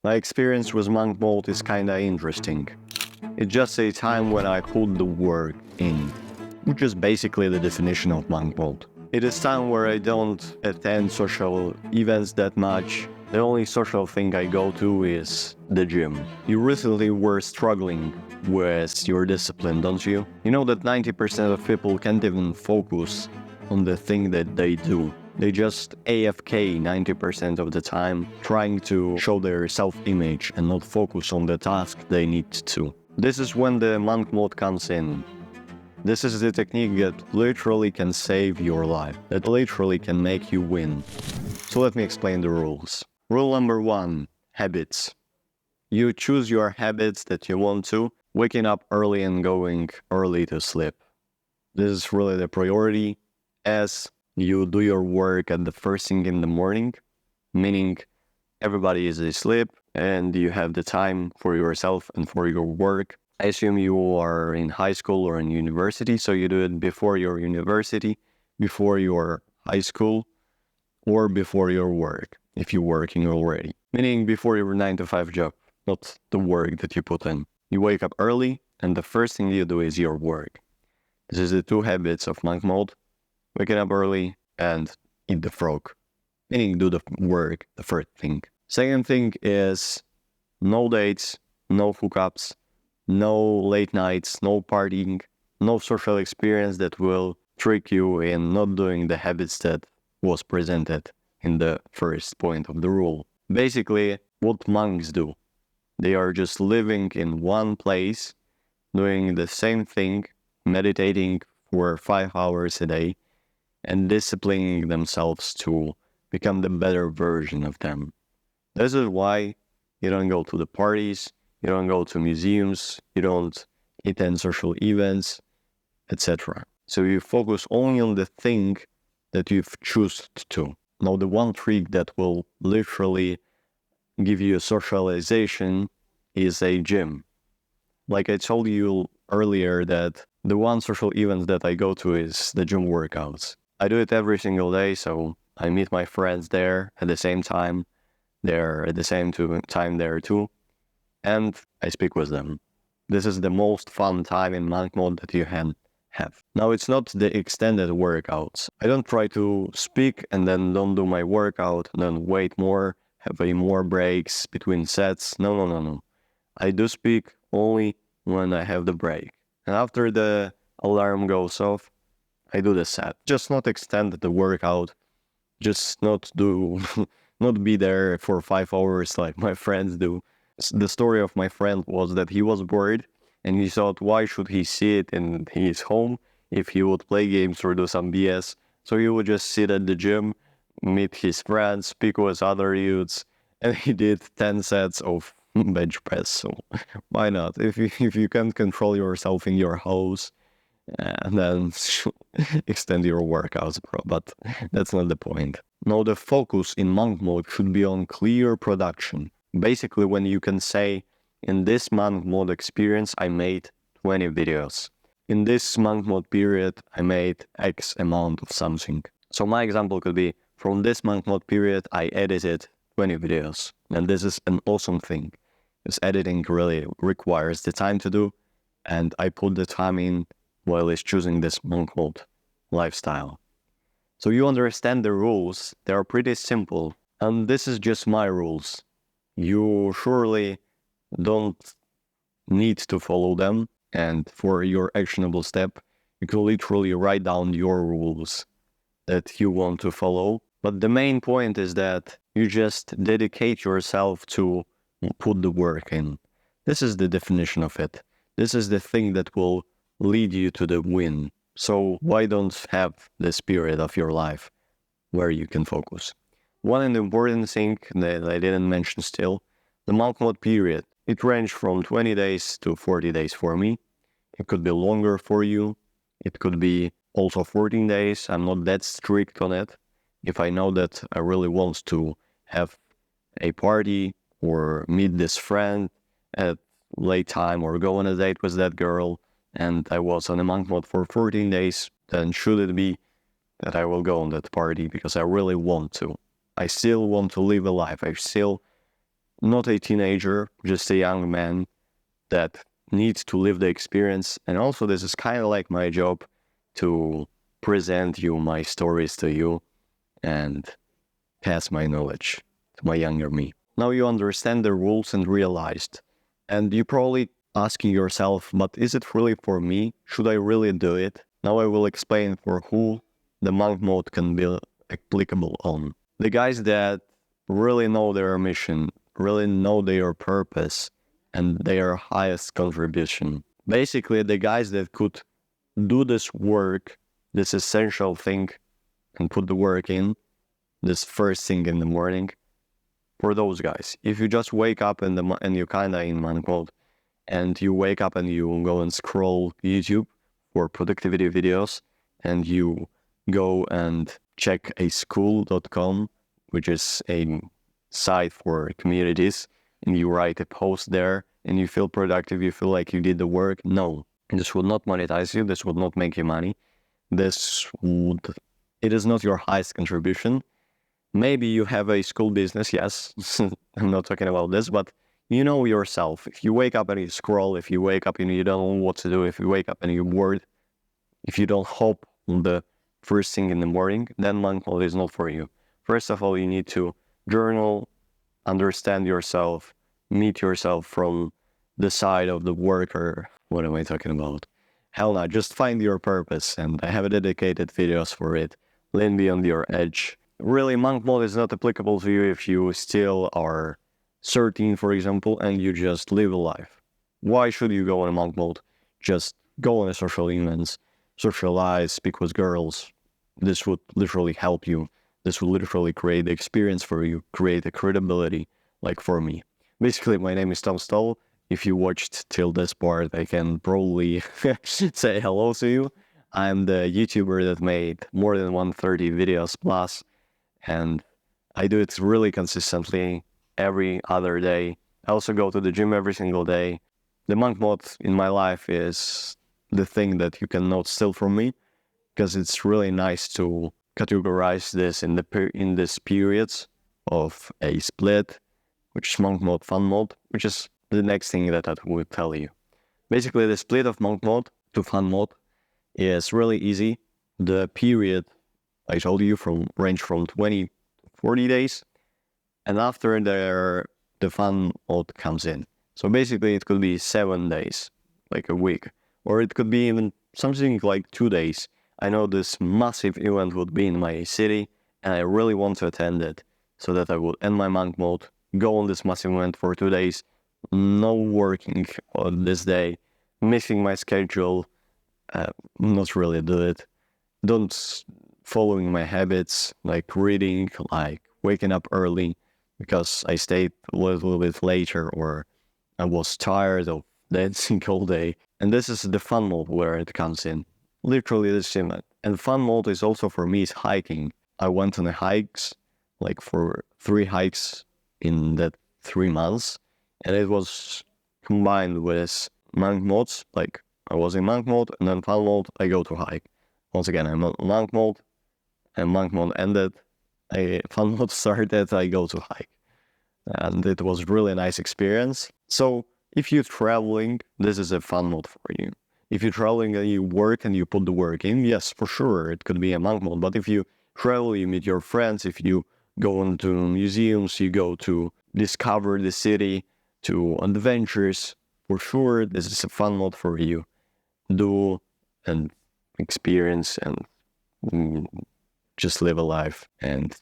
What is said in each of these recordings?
My experience with monk mode is kinda interesting. It's just a time when I put the work in, which is basically the definition of monk mode. It is time where I don't attend social events that much. The only social thing I go to is the gym. You recently were struggling with your discipline, don't you? You know that 90% of people can't even focus on the thing that they do. They just AFK 90% of the time, trying to show their self-image and not focus on the task they need to. This is when the monk mode comes in. This is the technique that literally can save your life, that literally can make you win. So let me explain the rules. Rule number 1, habits. You choose your habits that you want to, waking up early and going early to sleep. This is really the priority, as you do your work at the first thing in the morning, meaning everybody is asleep and you have the time for yourself and for your work. I assume you are in high school or in university, so you do it before your university, before your high school, or before your work, if you're working already. Meaning before your 9 to 5 job, not the work that you put in. You wake up early, and the first thing you do is your work. This is the 2 habits of monk mode: waking up early and eat the frog, meaning do the work, the first thing. Second thing is no dates, no hookups, no late nights, no partying, no social experience that will trick you in not doing the habits that was presented in the first point of the rule. Basically, what monks do, they are just living in one place, doing the same thing, meditating for 5 hours a day, and disciplining themselves to become the better version of them. This is why you don't go to the parties, you don't go to museums, you don't attend social events, etc. So you focus only on the thing that you've chosen to. Now, the one trick that will literally give you a socialization is a gym. Like I told you earlier, that the one social event that I go to is the gym workouts. I do it every single day, so I meet my friends there at the same time. They're at the same time there too, and I speak with them. This is the most fun time in monk mode that you can have. Now, it's not the extended workouts. I don't try to speak and then don't do my workout, then wait more, have more breaks between sets. No. I do speak only when I have the break. And after the alarm goes off, I do the set. Just not extend the workout, just not do, not be there for 5 hours like my friends do. The story of my friend was that he was bored and he thought, why should he sit in his home if he would play games or do some BS? So he would just sit at the gym, meet his friends, speak with other youths, and he did 10 sets of bench press. So why not? If you can't control yourself in your house, then extend your workouts, bro. But that's not the point. Now, the focus in monk mode should be on clear production. Basically, when you can say, in this monk mode experience, I made 20 videos. In this monk mode period, I made X amount of something. So my example could be, from this monk mode period, I edited 20 videos. And this is an awesome thing, because editing really requires the time to do, and I put the time in while it's choosing this monk mode lifestyle. So you understand the rules. They are pretty simple, and this is just my rules. You surely don't need to follow them, and for your actionable step, you can literally write down your rules that you want to follow. But the main point is that you just dedicate yourself to put the work in. This is the definition of it. This is the thing that will lead you to the win. So why don't have this period of your life where you can focus? One important thing that I didn't mention still, the monk mode period. It ranged from 20 days to 40 days for me. It could be longer for you. It could be also 14 days. I'm not that strict on it. If I know that I really want to have a party or meet this friend at late time or go on a date with that girl, and I was on a monk mode for 14 days, then should it be that I will go on that party because I really want to. I still want to live a life. I still not a teenager, just a young man that needs to live the experience. And also this is kind of like my job to present you my stories to you and pass my knowledge to my younger me. Now you understand the rules and realized, and you probably asking yourself, but is it really for me? Should I really do it? Now I will explain for who the monk mode can be applicable on. The guys that really know their mission, really know their purpose, and their highest contribution. Basically, the guys that could do this work, this essential thing, and put the work in, this first thing in the morning, for those guys. If you just wake up and you kinda in monk mode, and you wake up and you go and scroll YouTube for productivity videos, and you go and check a school.com, which is a site for communities, and you write a post there, and you feel productive, you feel like you did the work. No, this would not monetize you, this would not make you money. It is not your highest contribution. Maybe you have a school business, yes, I'm not talking about this, but you know yourself. If you wake up and you scroll, if you wake up and you don't know what to do, if you wake up and you're bored, if you don't hope on the first thing in the morning, then monk mode is not for you. First of all, you need to journal, understand yourself, meet yourself from the side of the worker. What am I talking about? Hell no, just find your purpose, and I have dedicated videos for it. Lean beyond your edge. Really, monk mode is not applicable to you if you still are 13, for example, and you just live a life. Why should you go in monk mode? Just go on a social events, socialize, speak with girls. This would literally help you. This will literally create the experience for you, create a credibility, like for me. Basically, my name is Stoll. If you watched till this part, I can probably say hello to you. I'm the YouTuber that made more than 130 videos plus, and I do it really consistently every other day. I also go to the gym every single day. The monk mode in my life is the thing that you cannot steal from me, because it's really nice to categorize this in this periods of a split, which is monk mode, fun mode, which is the next thing that I will tell you. Basically, the split of monk mode to fun mode is really easy. The period I told you range from 20 to 40 days, and after the fun mode comes in. So basically, it could be 7 days, like a week, or it could be even something like 2 days. I know this massive event would be in my city, and I really want to attend it, so that I would end my monk mode, go on this massive event for 2 days, no working on this day, missing my schedule, not really do it, don't following my habits, like reading, like waking up early, because I stayed a little bit later, or I was tired of dancing all day. And this is the fun mode where it comes in. Literally this event. And fun mode is also for me is hiking. I went on the hikes, like for 3 hikes in that 3 months. And it was combined with monk modes, like I was in monk mode, and then fun mode, I go to hike. Once again, I'm on monk mode, and monk mode ended, fun mode started, I go to hike. And it was really nice experience. So if you're traveling, this is a fun mode for you. If you're traveling and you work and you put the work in, yes, for sure, it could be a monk mode. But if you travel, you meet your friends, if you go into museums, you go to discover the city, to adventures, for sure, this is a fun mode for you. Do and experience and just live a life and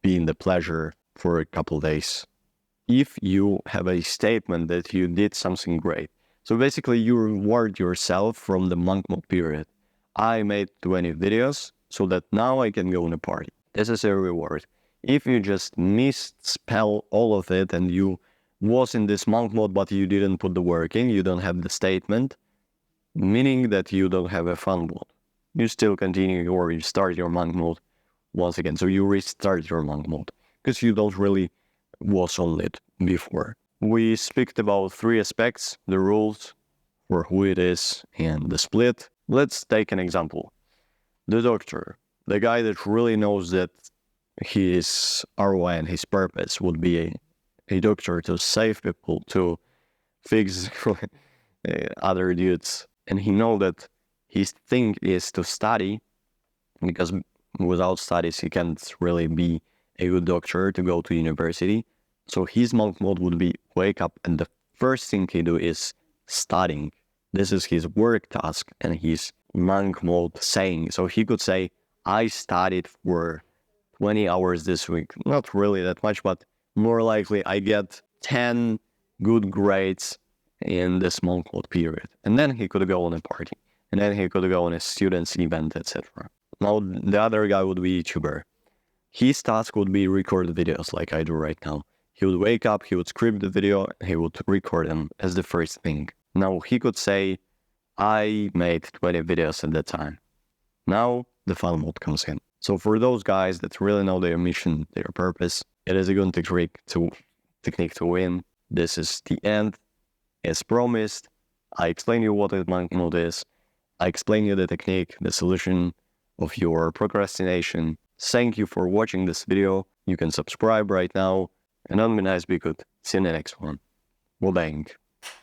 be in the pleasure for a couple days. If you have a statement that you did something great. So basically you reward yourself from the monk mode period. I made 20 videos so that now I can go on a party. This is a reward. If you just misspell all of it and you was in this monk mode but you didn't put the work in, you don't have the statement, meaning that you don't have a fun mode. You still continue or you start your monk mode once again. So you restart your monk mode because you don't really was on it before. We speak about 3 aspects, the rules, for who it is, and the split. Let's take an example. The doctor, the guy that really knows that his ROI and his purpose would be a doctor to save people, to fix other dudes. And he know that his thing is to study, because without studies he can't really be a good doctor, to go to university. So his monk mode would be wake up and the first thing he do is studying. This is his work task and his monk mode saying. So he could say, I studied for 20 hours this week. Not really that much, but more likely I get 10 good grades in this monk mode period. And then he could go on a party. And then he could go on a student's event, etc. Now the other guy would be YouTuber. His task would be record videos like I do right now. He would wake up, he would script the video, he would record them as the first thing. Now he could say, I made 20 videos at that time. Now the fun mode comes in. So for those guys that really know their mission, their purpose, it is a good technique to win. This is the end. As promised, I explain you what a monk mode is. I explain you the technique, the solution of your procrastination. Thank you for watching this video. You can subscribe right now. And on be nice, be good. See you in the next one. Well, bang.